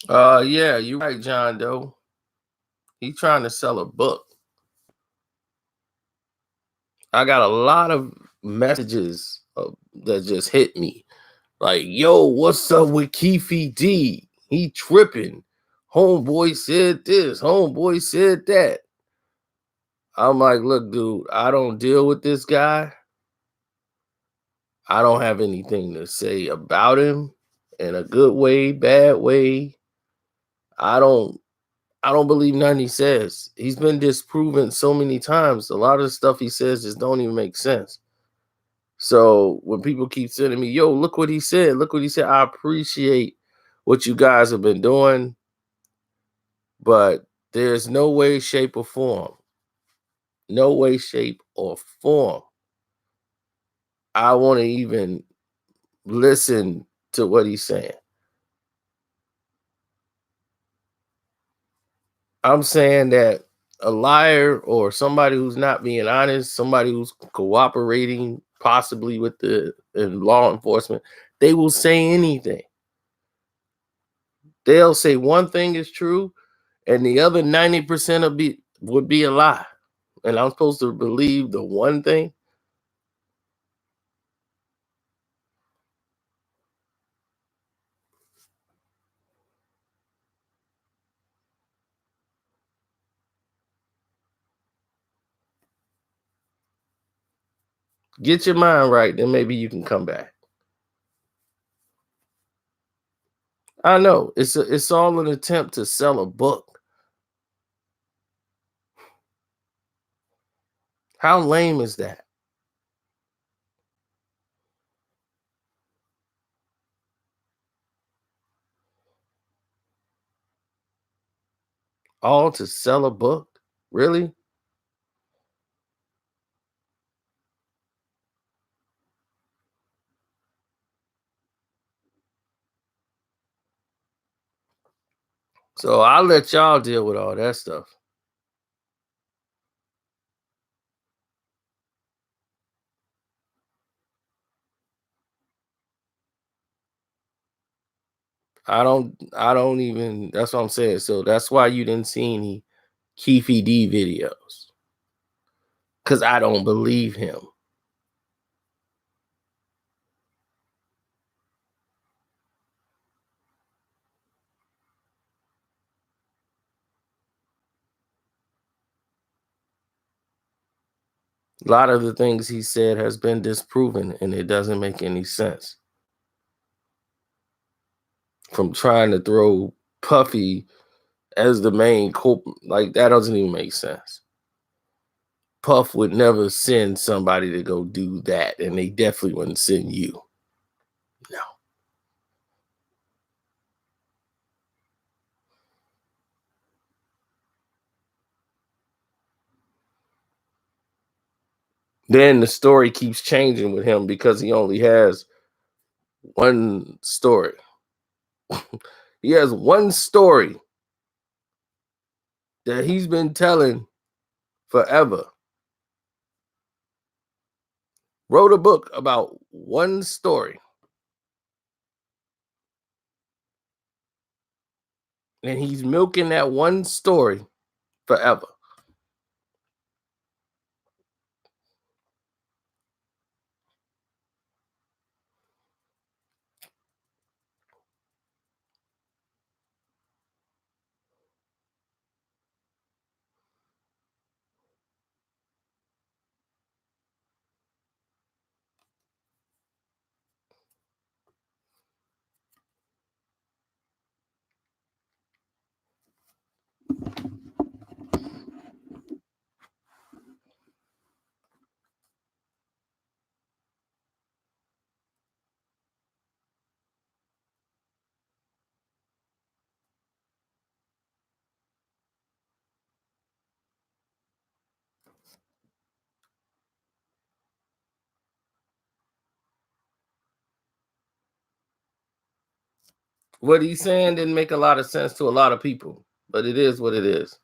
Yeah, you're right, John Doe. He trying to sell a book. I got a lot of messages that just hit me. Like, yo, what's up with Keefe D? He tripping. Homeboy said this. Homeboy said that. I'm like, look, dude, I don't deal with this guy. I don't have anything to say about him in a good way, bad way. I don't I don't believe nothing he says. He's been disproven so many times. A lot of the stuff he says just don't even make sense. So when people keep sending me, yo, look what he said, look what he said, I appreciate what you guys have been doing, but there's no way, shape, or form, no way, shape, or form I want to even listen to what he's saying. I'm saying that a liar or somebody who's not being honest, somebody who's cooperating possibly with the law enforcement, they will say anything. They'll say one thing is true and the other 90% would be a lie. And I'm supposed to believe the one thing? Get your mind right, then maybe you can come back. I know it's all an attempt to sell a book. How lame is that? All to sell a book? Really? So I'll let y'all deal with all that stuff. I don't even, that's what I'm saying. So that's why you didn't see any Keefe D videos. Cause I don't believe him. A lot of the things he said has been disproven and it doesn't make any sense. From trying to throw Puffy as the main culprit, like that doesn't even make sense. Puff would never send somebody to go do that, and they definitely wouldn't send you. No. Then the story keeps changing with him because he only has one story. He has one story that he's been telling forever. Wrote a book about one story, and he's milking that one story forever. What he's saying didn't make a lot of sense to a lot of people, but it is what it is.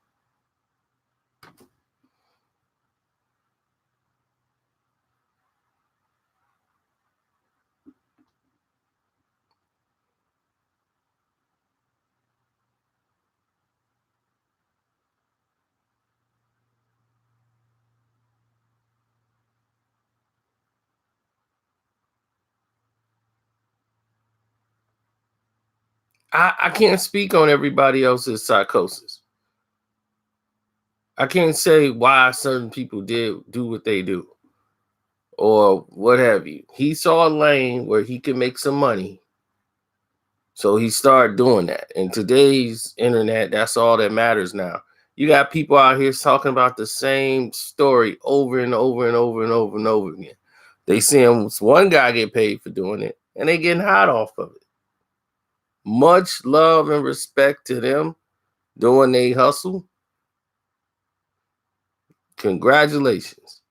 I can't speak on everybody else's psychosis. I can't say why certain people do what they do or what have you. He saw a lane where he could make some money. So he started doing that. In today's internet, that's all that matters now. You got people out here talking about the same story over and over and over and over and over again. They seeing one guy get paid for doing it, and they getting hot off of it. Much love and respect to them doing they hustle. Congratulations.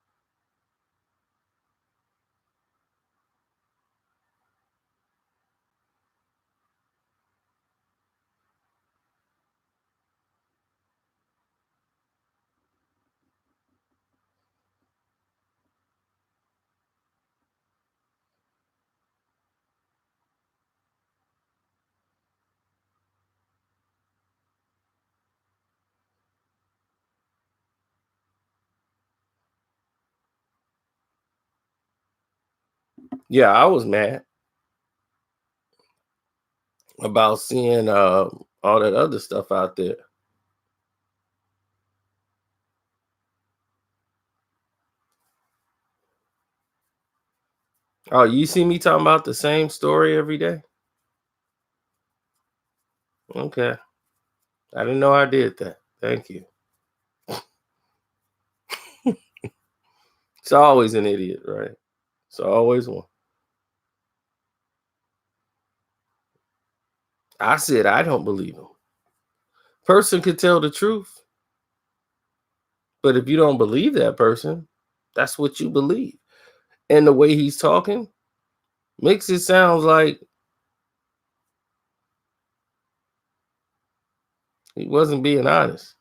Yeah, I was mad about seeing all that other stuff out there. Oh, you see me talking about the same story every day? Okay. I didn't know I did that. Thank you. It's always an idiot, right? It's always one. I said I don't believe him. Person could tell the truth, but if you don't believe that person, that's what you believe. And the way he's talking makes it sound like he wasn't being honest.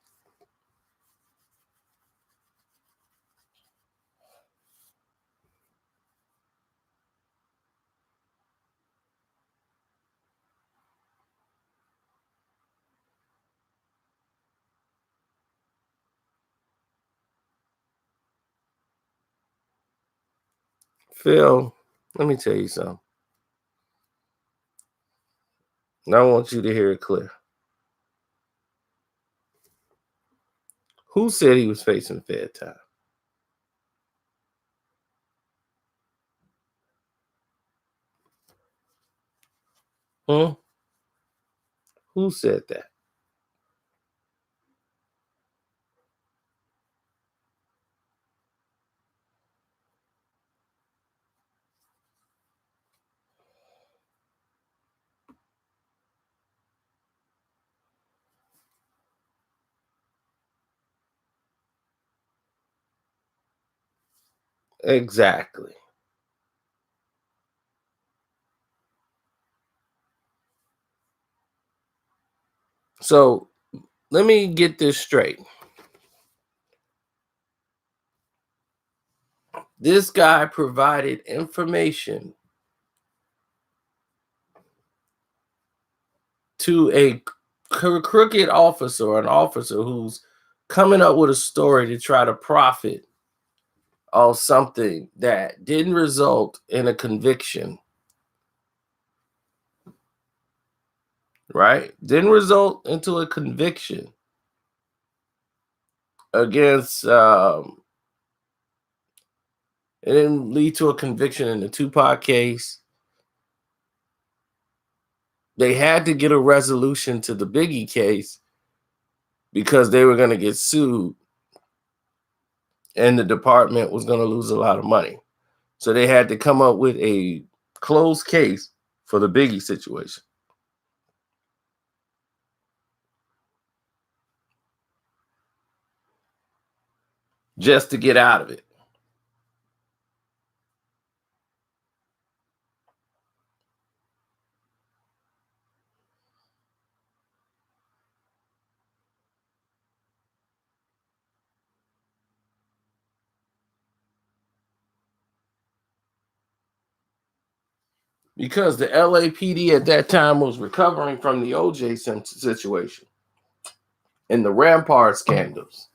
Phil, let me tell you something. And I want you to hear it clear. Who said he was facing Fed time? Hmm? Who said that? Exactly. So let me get this straight. This guy provided information to a crooked officer or an officer who's coming up with a story to try to profit off something that didn't result in a conviction, right? Didn't result into a conviction against, it didn't lead to a conviction in the Tupac case. They had to get a resolution to the Biggie case because they were going to get sued and the department was going to lose a lot of money. So they had to come up with a closed case for the Biggie situation. Just to get out of it. Because the LAPD at that time was recovering from the OJ situation and the Rampart scandals.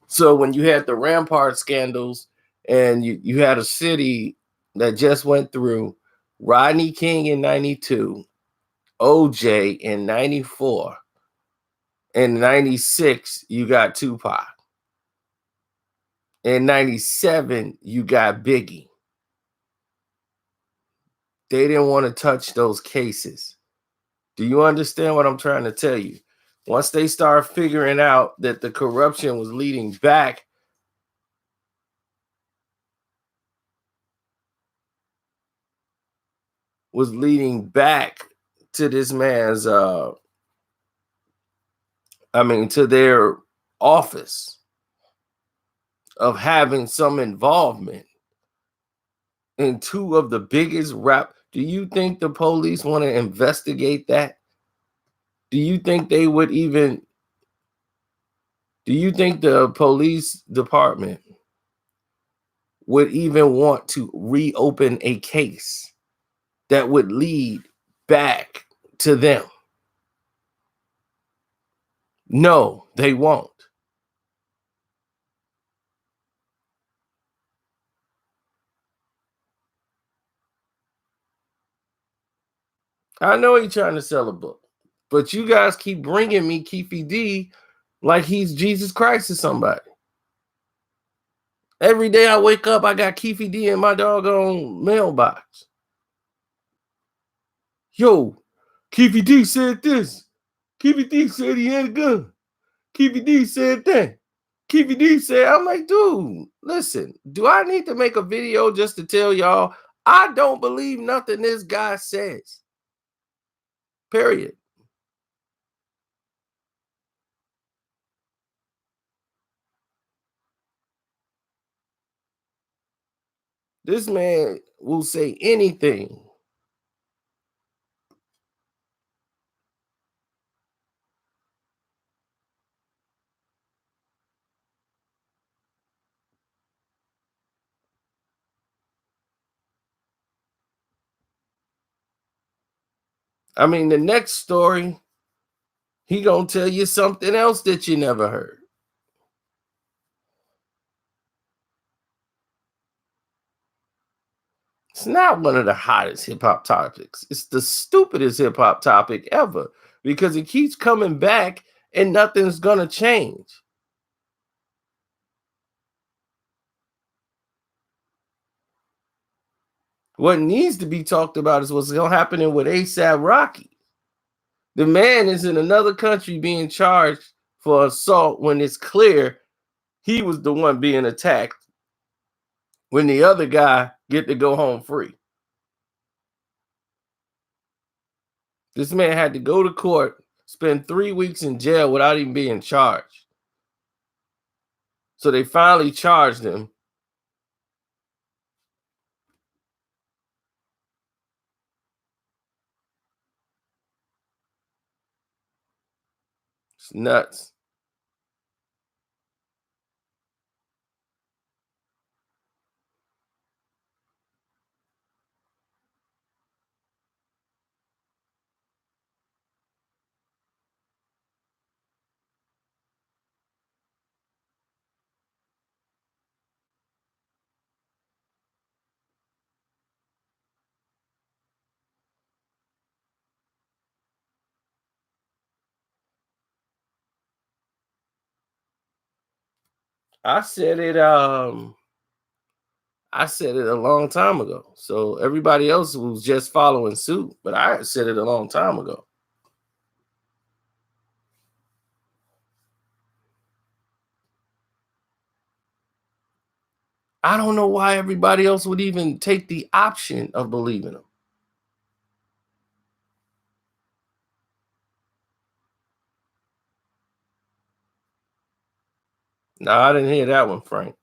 So when you had the Rampart scandals and you had a city that just went through Rodney King in 92, OJ in 94. In 96, you got Tupac. In 97, you got Biggie. They didn't want to touch those cases. Do you understand what I'm trying to tell you? Once they start figuring out that the corruption was leading back to this man's to their office of having some involvement in two of the biggest rap. Do you think the police want to investigate that? Do you think they would even do you think the police department would even want to reopen a case that would lead back to them? No, they won't. I know he's trying to sell a book, but you guys keep bringing me Keefe D like he's Jesus Christ or somebody. Every day I wake up, I got Keefe D in my doggone mailbox. Yo, Keefe D said this. Keefe D said he had a gun. Keefe D said that. Keefe D said, I'm like, dude, listen, do I need to make a video just to tell y'all I don't believe nothing this guy says? Period. This man will say anything. I mean, the next story, he gonna tell you something else that you never heard. It's not one of the hottest hip hop topics. It's the stupidest hip hop topic ever because it keeps coming back and nothing's gonna change. What needs to be talked about is what's gonna happen with ASAP Rocky. The man is in another country being charged for assault when it's clear he was the one being attacked when the other guy get to go home free. This man had to go to court, spend 3 weeks in jail without even being charged. So they finally charged him. It's nuts. I said it I said it a long time ago. So everybody else was just following suit, but I said it a long time ago. I don't know why everybody else would even take the option of believing him. No, I didn't hear that one, Frank.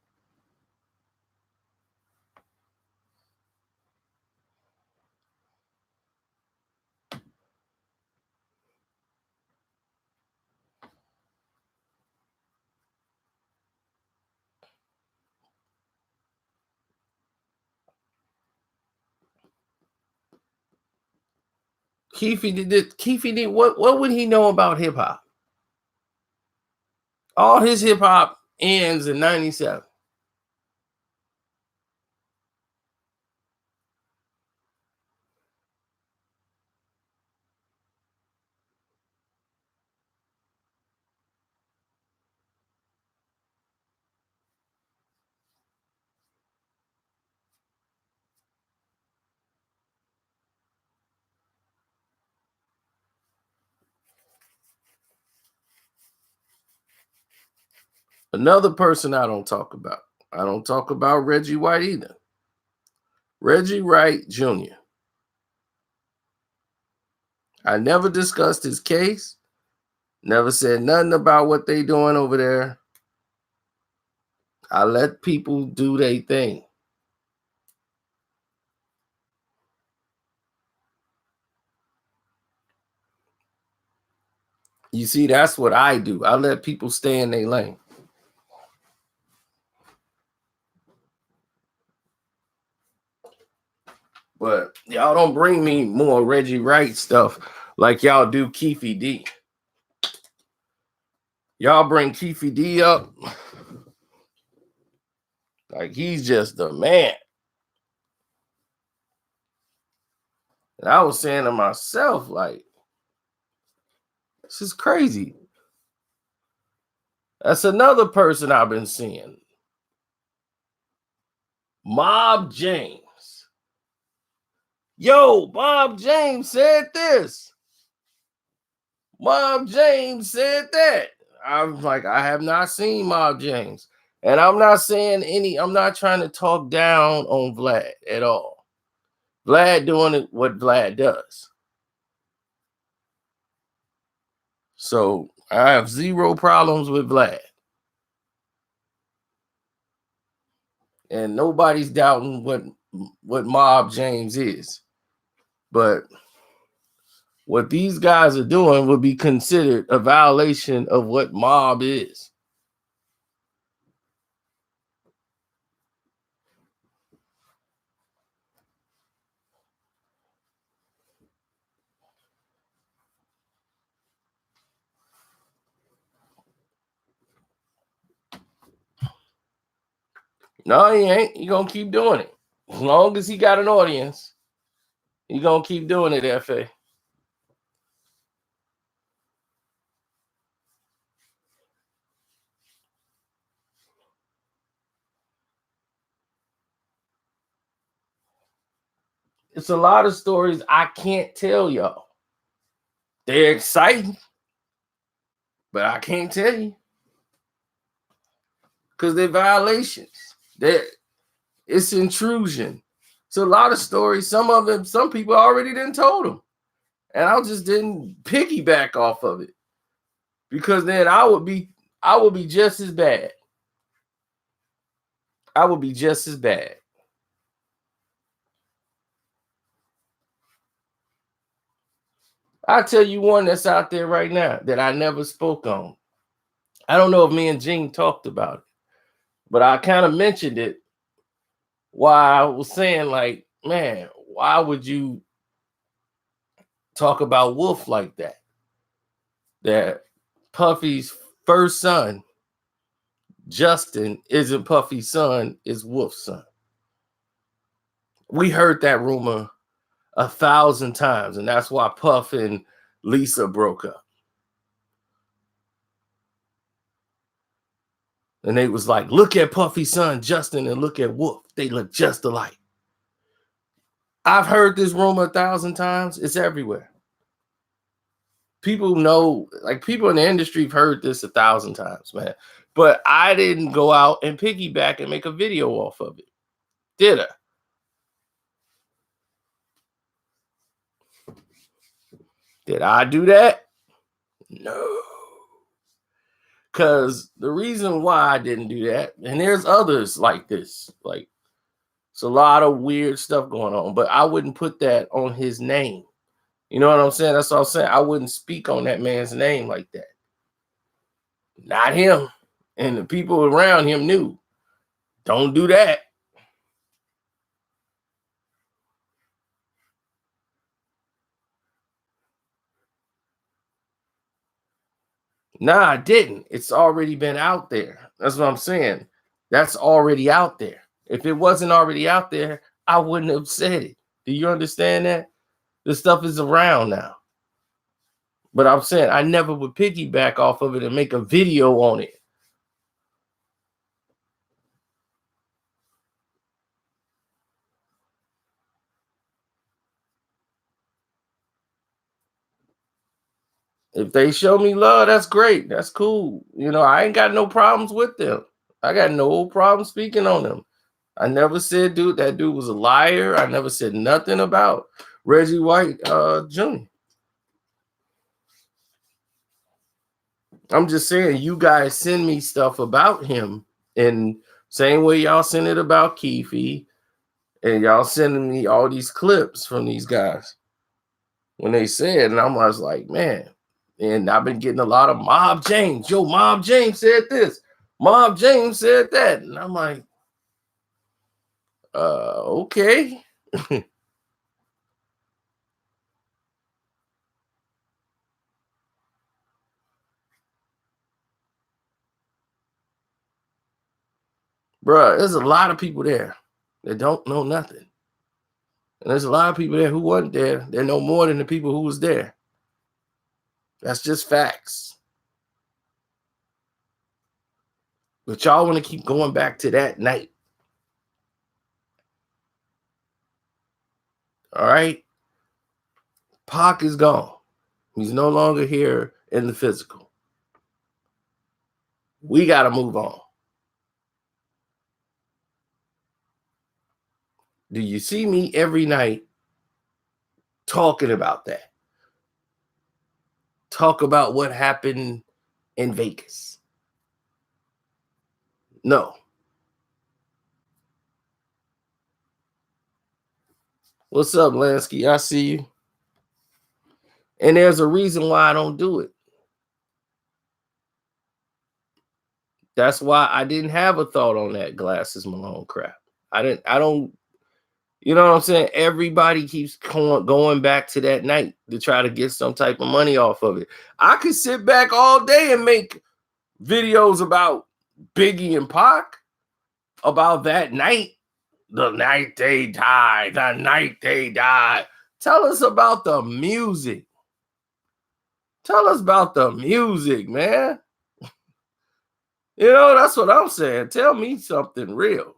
Keefe did Keefe did what would he know about hip hop? All his hip hop ends in 97. Another person I don't talk about. I don't talk about Reggie White either. Reggie White Jr. I never discussed his case. Never said nothing about what they doing over there. I let people do their thing. You see, that's what I do. I let people stay in their lane. But y'all don't bring me more Reggie Wright stuff like y'all do Keefe D. Y'all bring Keefe D up like he's just the man. And I was saying to myself, like, this is crazy. That's another person I've been seeing. Mob James. Yo, Bob James said this. Mob James said that. I'm like, I have not seen Mob James. And I'm not saying I'm not trying to talk down on Vlad at all. Vlad doing what Vlad does. So I have zero problems with Vlad. And nobody's doubting what Mob James is. But what these guys are doing would be considered a violation of what mob is. No, he ain't. He gonna keep doing it. As long as he got an audience, he gonna keep doing it, FA. It's a lot of stories I can't tell y'all. They're exciting, but I can't tell you. Because they're violations. It's intrusion. It's a lot of stories. Some of them, some people already didn't told them. And I just didn't piggyback off of it. Because then I would be just as bad. I would be just as bad. I'll tell you one that's out there right now that I never spoke on. I don't know if me and Gene talked about it, but I kind of mentioned it while I was saying, like, man, why would you talk about Wolf like that? That Puffy's first son, Justin, isn't Puffy's son, is Wolf's son. We heard that rumor 1,000 times, and that's why Puff and Lisa broke up. And they was like, look at Puffy's son, Justin, and look at Wolf. They look just alike. I've heard this rumor 1,000 times. It's everywhere. People know, like people in the industry have heard this 1,000 times, man. But I didn't go out and piggyback and make a video off of it. Did I? Did I do that? No. Because the reason why I didn't do that, and there's others like this, like it's a lot of weird stuff going on, but I wouldn't put that on his name. You know what I'm saying? That's what I'm saying. I wouldn't speak on that man's name like that. Not him. And the people around him knew. Don't do that. Nah, I didn't. It's already been out there. That's what I'm saying. That's already out there. If it wasn't already out there, I wouldn't have said it. Do you understand that? This stuff is around now. But I'm saying I never would piggyback off of it and make a video on it. If they show me love, that's great. That's cool. You know, I ain't got no problems with them. I got no problem speaking on them. I never said that dude was a liar. I never said nothing about Reggie White Jr. I'm just saying, you guys send me stuff about him, and same way y'all send it about Keefe, and y'all sending me all these clips from these guys when they said, and I was like, man, and I've been getting a lot of Mob James. Yo, Mob James said this. Mob James said that. And I'm like, okay. Bruh, there's a lot of people there that don't know nothing. And there's a lot of people there who wasn't there. They know more than the people who was there. That's just facts. But y'all want to keep going back to that night. All right? Pac is gone. He's no longer here in the physical. We got to move on. Do you see me every night talking about that? Talk about what happened in Vegas? No. What's up, Lansky? I see you. And there's a reason why I don't do it. That's why I didn't have a thought on that Glasses Malone crap. I don't, you know what I'm saying? Everybody keeps going back to that night to try to get some type of money off of it. I could sit back all day and make videos about Biggie and Pac, about that night, the night they died, the night they died. Tell us about the music. Tell us about the music, man. You know, that's what I'm saying. Tell me something real.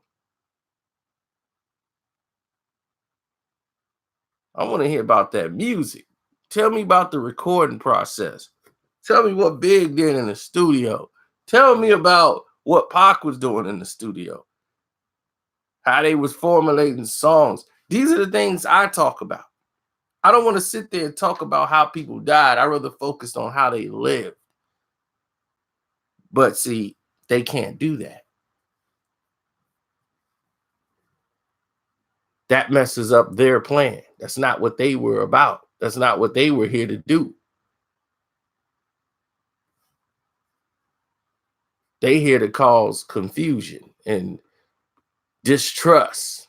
I want to hear about that music. Tell me about the recording process. Tell me what Big did in the studio. Tell me about what Pac was doing in the studio. How they was formulating songs. These are the things I talk about. I don't want to sit there and talk about how people died. I rather focus on how they lived. But see, they can't do that. That messes up their plan. That's not what they were about. That's not what they were here to do. They here to cause confusion and distrust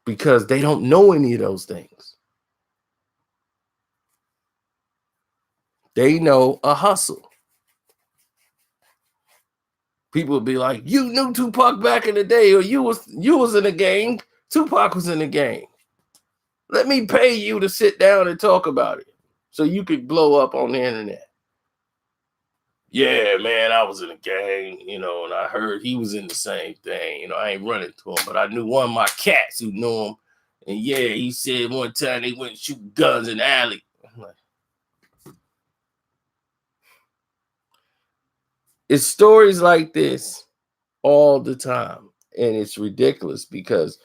because they don't know any of those things. They know a hustle. People would be like, you knew Tupac back in the day, or you was in the gang. Tupac was in the gang. Let me pay you to sit down and talk about it so you could blow up on the internet. Yeah, man, I was in a gang, you know, and I heard he was in the same thing. You know, I ain't running to him, but I knew one of my cats who knew him. And yeah, he said one time they went and shoot guns in the alley. I'm like, it's stories like this all the time. And it's ridiculous because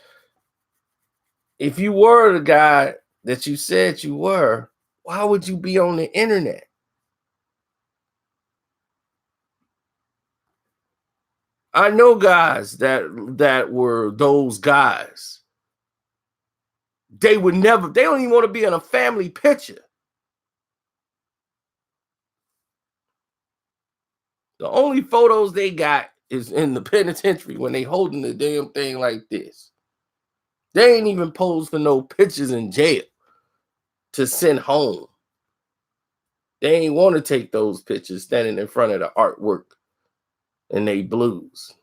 if you were the guy that you said you were, why would you be on the internet? I know guys that were those guys. They would never, they don't even want to be in a family picture. The only photos they got is in the penitentiary when they holding the damn thing like this. They ain't even posed for no pictures in jail to send home. They ain't want to take those pictures standing in front of the artwork and they blues.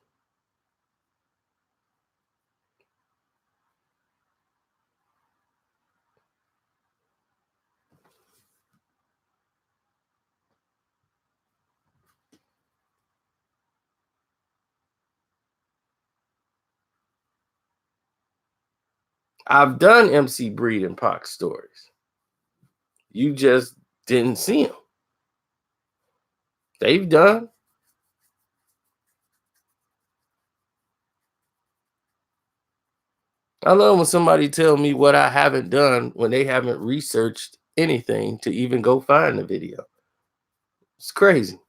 I've done MC Breed and Pac stories. You just didn't see them. They've done. I love when somebody tell me what I haven't done when they haven't researched anything to even go find the video. It's crazy.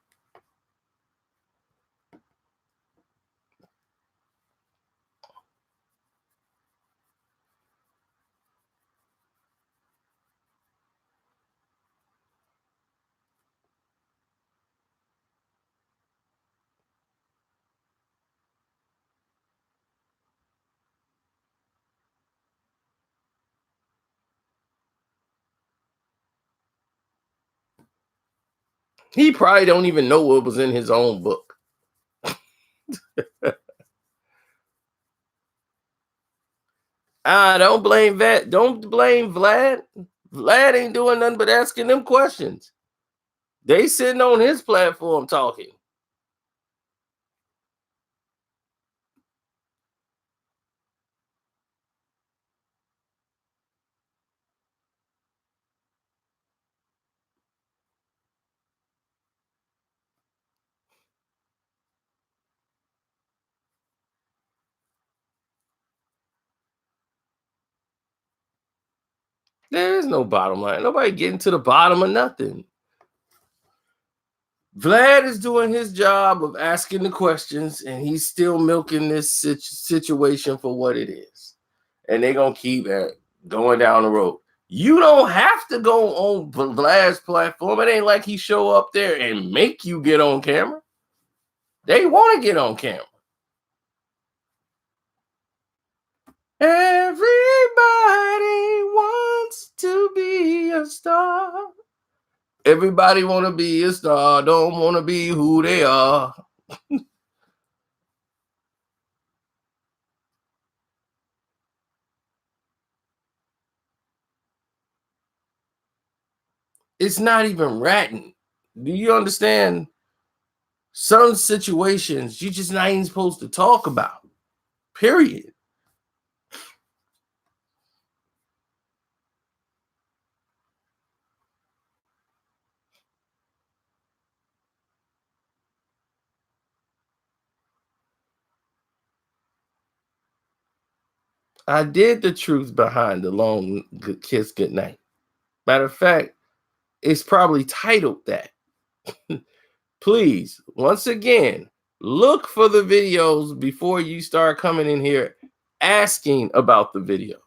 He probably don't even know what was in his own book. Don't blame that. Don't blame Vlad. Vlad ain't doing nothing but asking them questions. They sitting on his platform talking. There is no bottom line. Nobody getting to the bottom of nothing. Vlad is doing his job of asking the questions, and he's still milking this situation for what it is. And they're gonna keep going down the road. You don't have to go on Vlad's platform. It ain't like he show up there and make you get on camera. They want to get on camera. Everybody wants to be a star. Everybody want to be a star, don't want to be who they are. It's not even ratting. Do you understand? Some situations you just not even supposed to talk about. Period. I did the truth behind the long kiss goodnight. Matter of fact, it's probably titled that. Please, once again, look for the videos before you start coming in here asking about the video.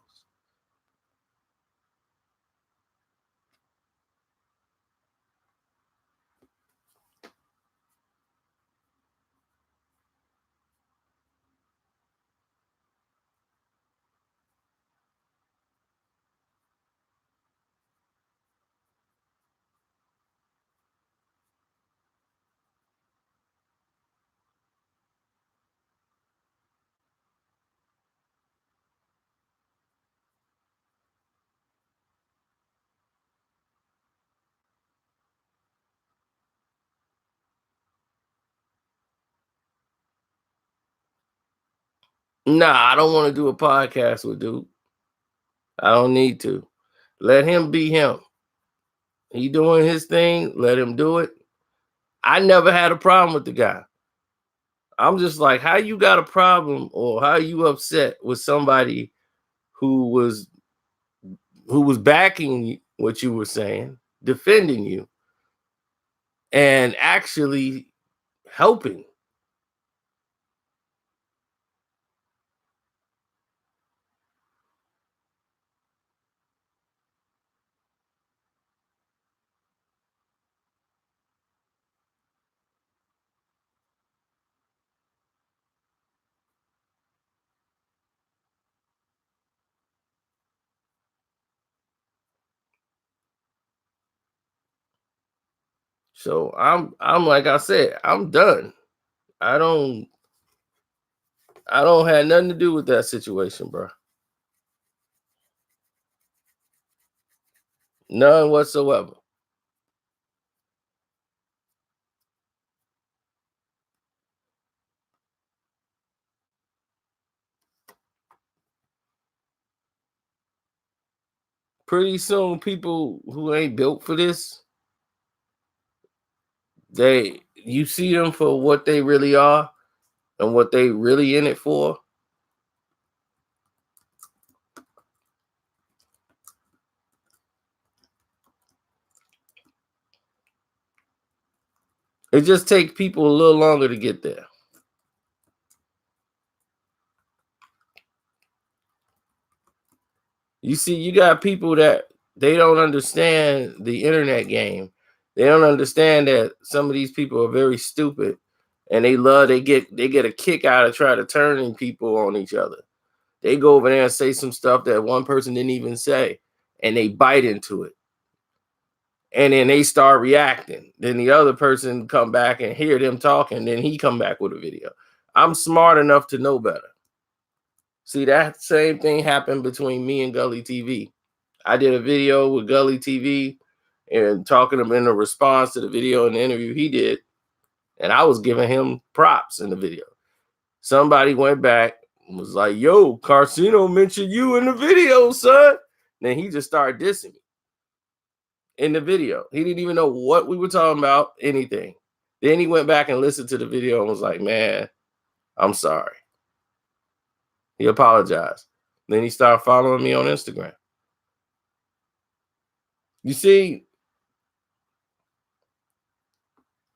Nah, I don't want to do a podcast with dude. I don't need to. Let him be him. He doing his thing. Let him do it. I never had a problem with the guy. I'm just like, how you got a problem or how you upset with somebody who was backing what you were saying, defending you, and actually helping. So I'm like I said, I'm done. I don't I don't have nothing to do with that situation, bro. None whatsoever. Pretty soon, people who ain't built for this, you see them for what they really are and what they really in it for. It just takes people a little longer to get there. You see, you got people that they don't understand the internet game. They don't understand that some of these people are very stupid, and they get a kick out of trying to turning people on each other. They go over there and say some stuff that one person didn't even say, and they bite into it. And then they start reacting. Then the other person come back and hear them talking, then he come back with a video. I'm smart enough to know better. See, that same thing happened between me and Gully TV. I did a video with Gully TV and talking in a response to the video and the interview he did, and I was giving him props in the video. Somebody went back and was like, "Yo, Carcino mentioned you in the video, son." Then he just started dissing me in the video. He didn't even know what we were talking about, anything. Then he went back and listened to the video and was like, "Man, I'm sorry." He apologized. Then he started following me on Instagram. You see,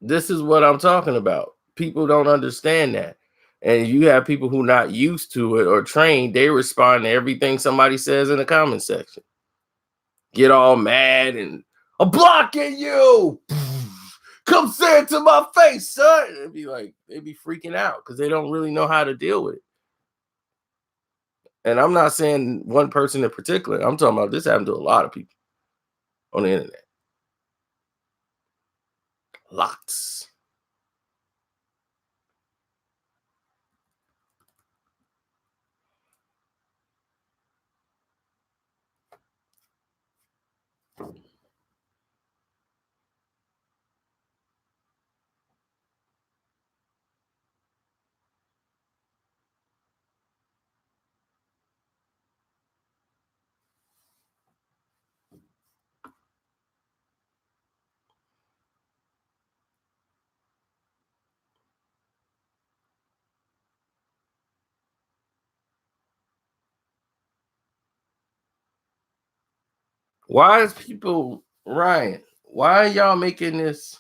this is what I'm talking about. People don't understand that. And you have people who not used to it or trained, they respond to everything somebody says in the comment section. Get all mad and I'm blocking you. Come say it to my face, son. It'd be like they be freaking out because they don't really know how to deal with it. And I'm not saying one person in particular. I'm talking about this happened to a lot of people on the internet. Lots. Why is people Ryan? Why are y'all making this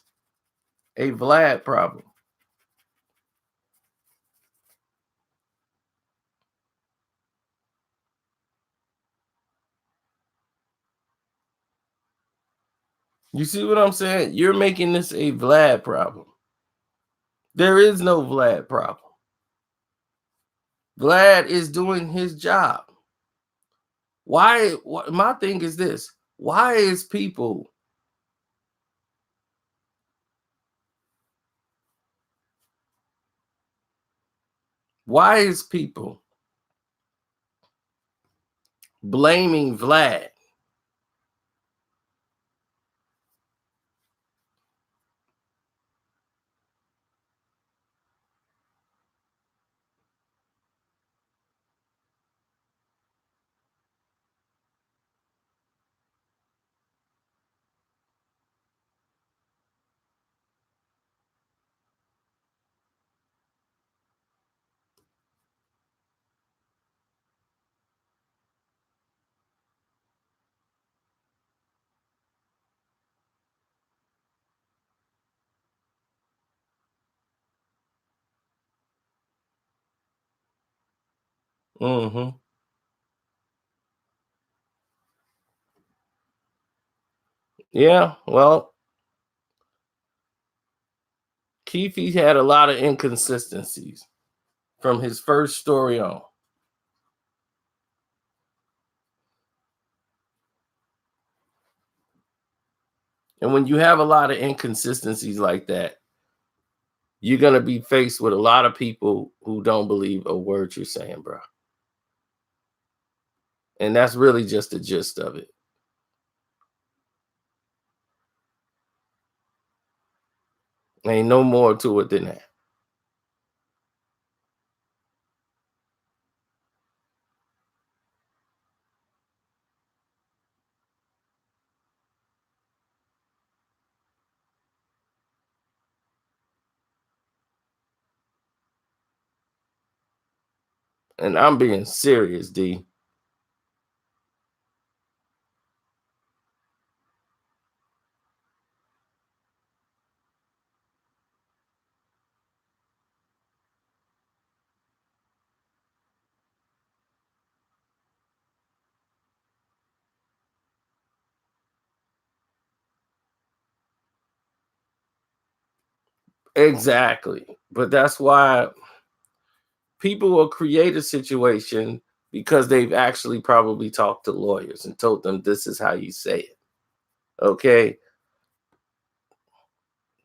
a Vlad problem? You see what I'm saying? You're making this a Vlad problem. There is no Vlad problem. Vlad is doing his job. Why? My thing is this: why is people? Why is people blaming Vlad? Mm-hmm. Yeah. Well, Keefe had a lot of inconsistencies from his first story on. And when you have a lot of inconsistencies like that, you're going to be faced with a lot of people who don't believe a word you're saying, bro. And that's really just the gist of it. Ain't no more to it than that. And I'm being serious, D. Exactly. But that's why people will create a situation because they've actually probably talked to lawyers and told them this is how you say it. Okay.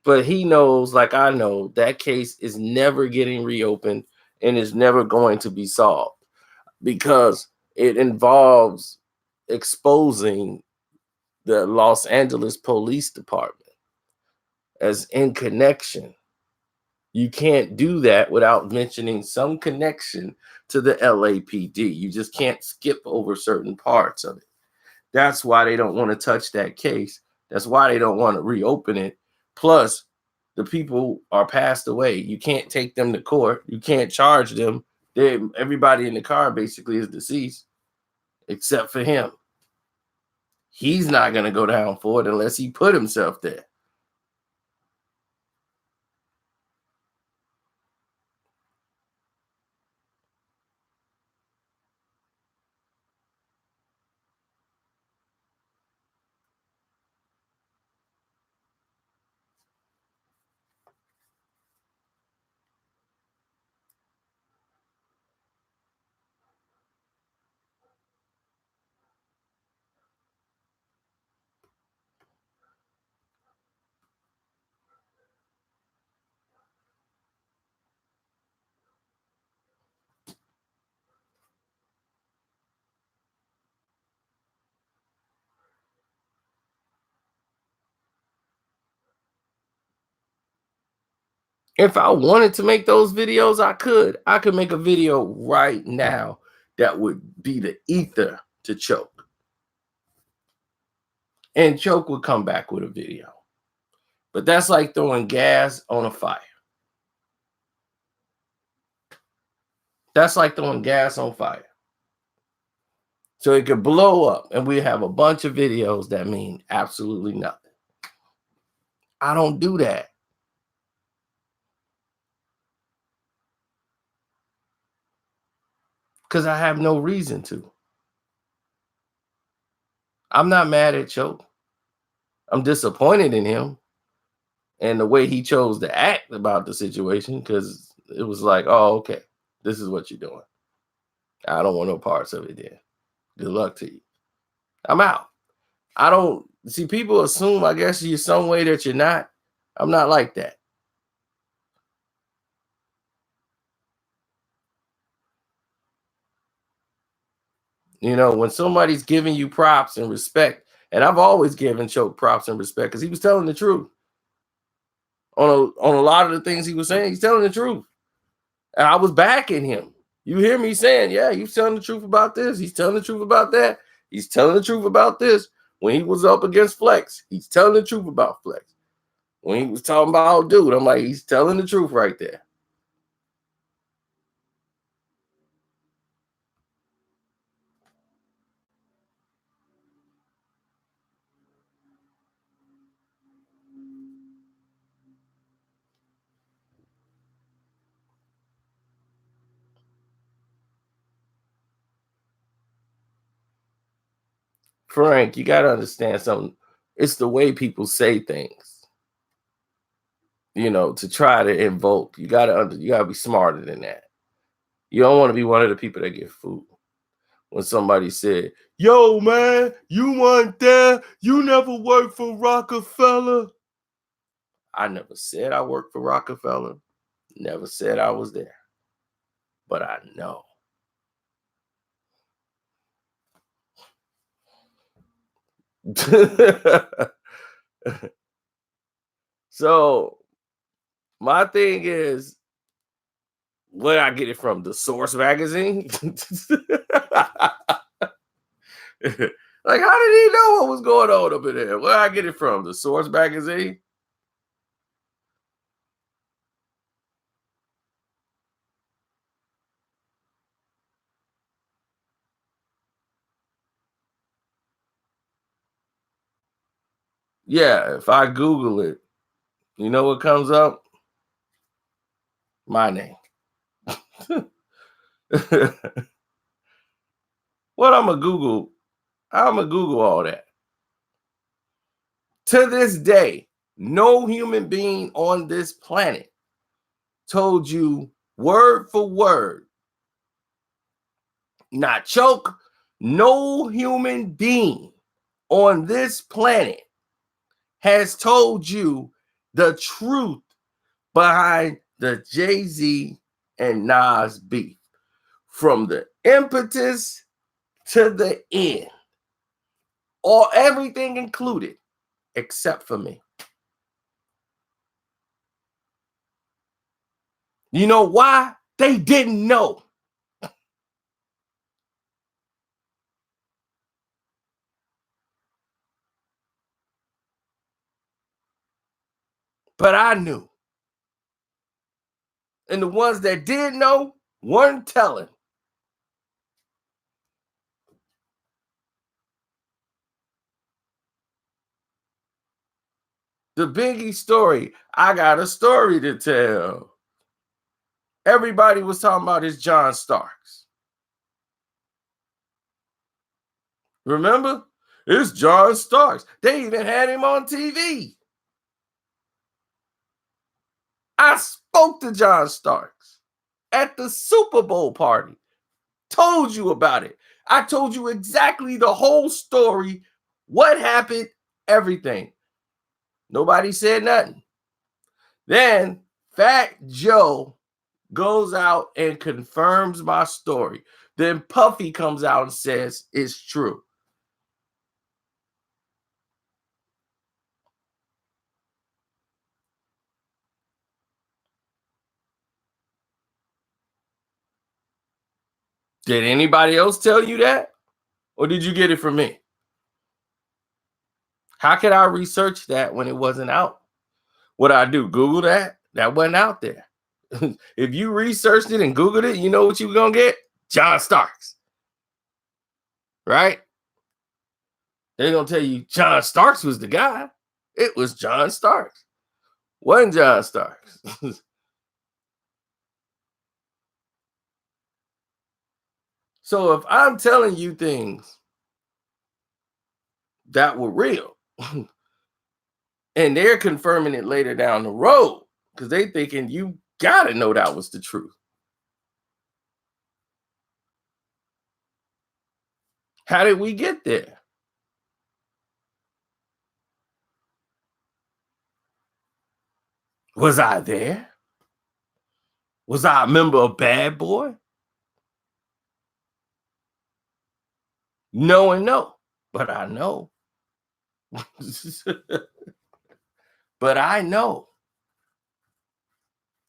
But he knows, like I know, that case is never getting reopened and is never going to be solved because it involves exposing the Los Angeles Police Department as in connection. You can't do that without mentioning some connection to the LAPD. You just can't skip over certain parts of it. That's why they don't want to touch that case. That's why they don't want to reopen it. Plus, the people are passed away. You can't take them to court. You can't charge them. Everybody in the car basically is deceased, except for him. He's not going to go down for it unless he put himself there. If I wanted to make those videos, I could. I could make a video right now that would be the ether to Choke. And Choke would come back with a video. But that's like throwing gas on a fire. That's like throwing gas on fire. So it could blow up and we have a bunch of videos that mean absolutely nothing. I don't do that. Because I have no reason to. I'm not mad at Choke. I'm disappointed in him and the way he chose to act about the situation because it was like, oh, okay, this is what you're doing. I don't want no parts of it then. Good luck to you. I'm out. I don't see people assume, I guess, you're some way that you're not. I'm not like that. You know, when somebody's giving you props and respect, and I've always given Choke props and respect because he was telling the truth on a lot of the things he was saying. He's telling the truth, and I was backing him. You hear me saying, yeah, he's telling the truth about this. He's telling the truth about that. He's telling the truth about this. When he was up against Flex, he's telling the truth about Flex. When he was talking about, oh, dude, I'm like, he's telling the truth right there. Frank, you got to understand something. It's the way people say things, you know, to try to invoke. You got to be smarter than that. You don't want to be one of the people that get fooled. When somebody said, yo, man, you weren't there. You never worked for Rockefeller. I never said I worked for Rockefeller. Never said I was there. But I know. So my thing is, where I get it from? The Source magazine? Like, how did he know what was going on up in there? Where I get it from? The Source magazine? Yeah, if I Google it, you know what comes up? My name. What I'm gonna Google? I'm gonna Google all that. To this day, no human being on this planet told you word for word, not choke. No human being on this planet has told you the truth behind the Jay-Z and Nas beef, from the impetus to the end, or everything included, except for me. You know why? They didn't know. But I knew. And the ones that did know weren't telling. The Biggie story, I got a story to tell. Everybody was talking about his John Starks. Remember? It's John Starks. They even had him on TV. I spoke to John Starks at the Super Bowl party. Told you about it. I told you exactly the whole story, what happened, everything. Nobody said nothing. Then Fat Joe goes out and confirms my story. Then Puffy comes out and says it's true. Did anybody else tell you that? Or did you get it from me? How could I research that when it wasn't out? What I do? Google that? That wasn't out there. If you researched it and Googled it, you know what you were going to get? John Starks. Right? They're going to tell you John Starks was the guy. It was John Starks. Wasn't John Starks. So if I'm telling you things that were real, and they're confirming it later down the road, because they thinking you got to know that was the truth. How did we get there? Was I there? Was I a member of Bad Boy? No and no, but I know. But I know.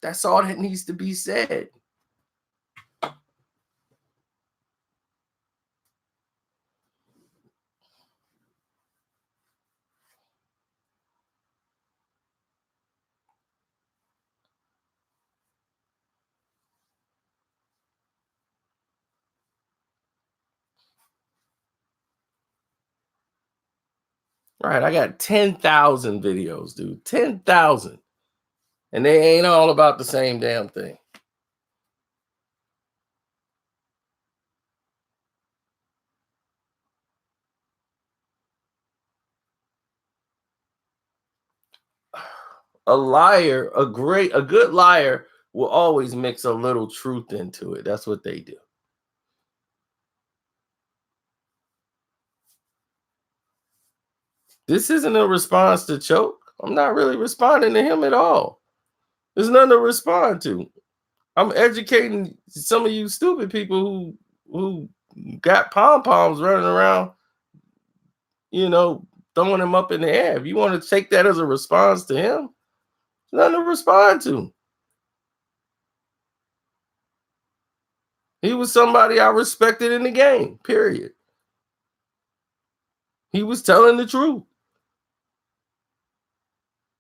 That's all that needs to be said. Right, I got 10,000 videos, dude. 10,000. And they ain't all about the same damn thing. A liar, a good liar will always mix a little truth into it. That's what they do. This isn't a response to Choke. I'm not really responding to him at all. There's nothing to respond to. I'm educating some of you stupid people who got pom-poms running around, throwing them up in the air. If you want to take that as a response to him, there's nothing to respond to. He was somebody I respected in the game, period. He was telling the truth.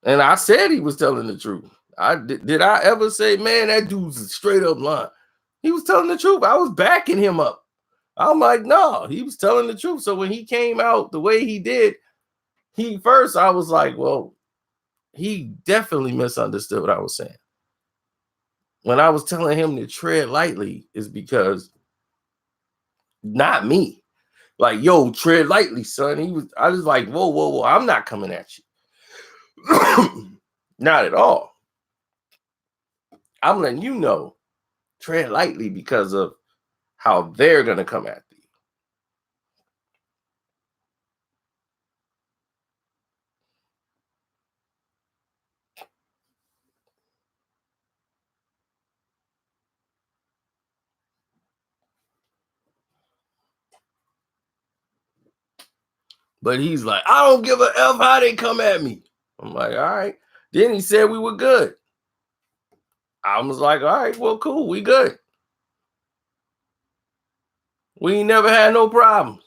And I said he was telling the truth. Did I ever say, man, that dude's a straight up line? He was telling the truth. I was backing him up. I'm like, no, he was telling the truth. So when he came out the way he did, First I was like, well, he definitely misunderstood what I was saying. When I was telling him to tread lightly is because not me. Like, yo, tread lightly, son. I was like, whoa, whoa, whoa, I'm not coming at you. Not at all. I'm letting you know, tread lightly because of how they're gonna come at you. But he's like, I don't give a F how they come at me. I'm like, all right. Then he said we were good. I was like, all right, well, cool, we good. We ain't never had no problems.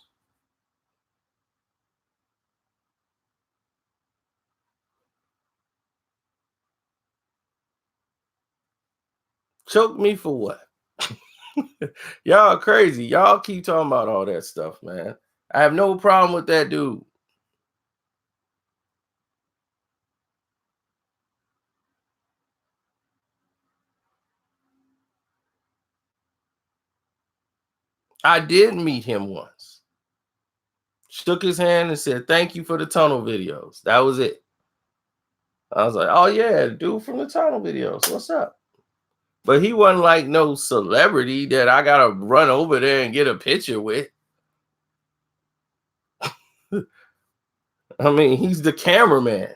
Choke me for what? Y'all crazy. Y'all keep talking about all that stuff, man. I have no problem with that dude. I did meet him once. Shook his hand and said, thank you for the tunnel videos. That was it. I was like, oh yeah, dude from the tunnel videos. What's up? But he wasn't like no celebrity that I gotta run over there and get a picture with. I mean, he's the cameraman.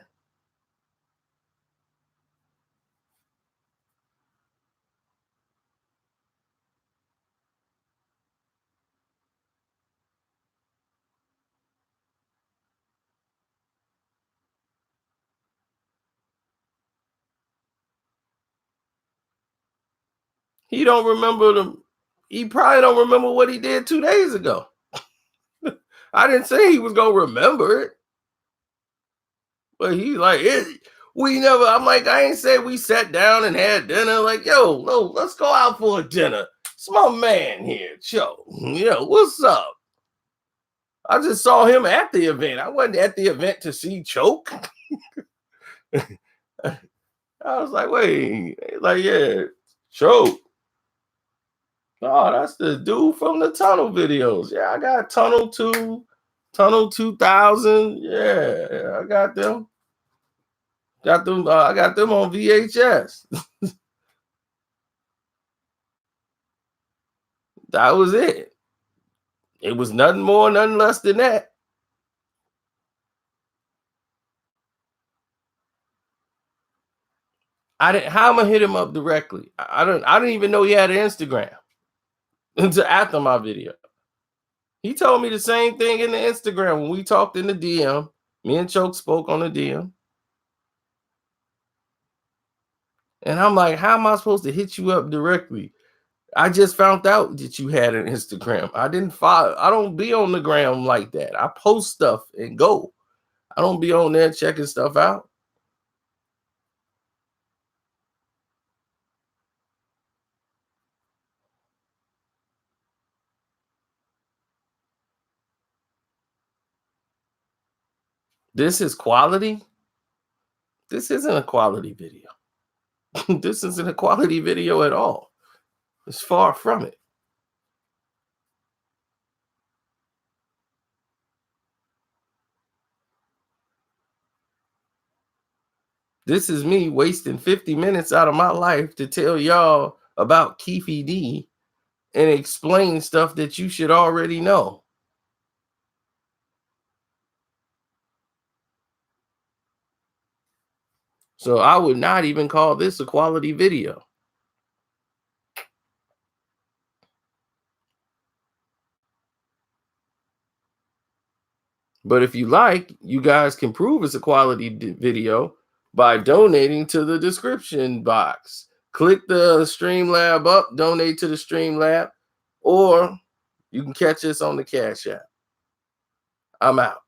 He don't remember them. He probably don't remember what he did 2 days ago. I didn't say he was gonna remember it, but he like it. We never. I'm like, I ain't say we sat down and had dinner. Like, yo, no, let's go out for a dinner. It's my man here, Joe. Yo, what's up? I just saw him at the event. I wasn't at the event to see Choke. I was like, wait, like, yeah, Choke. Oh, that's the dude from the tunnel videos. Yeah, I got Tunnel 2, Tunnel 2000. Yeah, I got them. Got them. I got them on VHS. That was it. It was nothing more, nothing less than that. I didn't. How am I hit him up directly? I didn't even know he had an Instagram until after my video. He told me the same thing in the Instagram when we talked in the DM. Me and Choke spoke on the DM. And I'm like, how am I supposed to hit you up directly? I just found out that you had an Instagram. I didn't follow. I don't be on the gram like that. I post stuff and go. I don't be on there checking stuff out. This is quality. This isn't a quality video. This isn't a quality video at all. It's far from it. This is me wasting 50 minutes out of my life to tell y'all about Keefe D and explain stuff that you should already know. So I would not even call this a quality video. But if you like, you guys can prove it's a quality video by donating to the description box. Click the Streamlab up, donate to the Streamlab, or you can catch us on the Cash App. I'm out.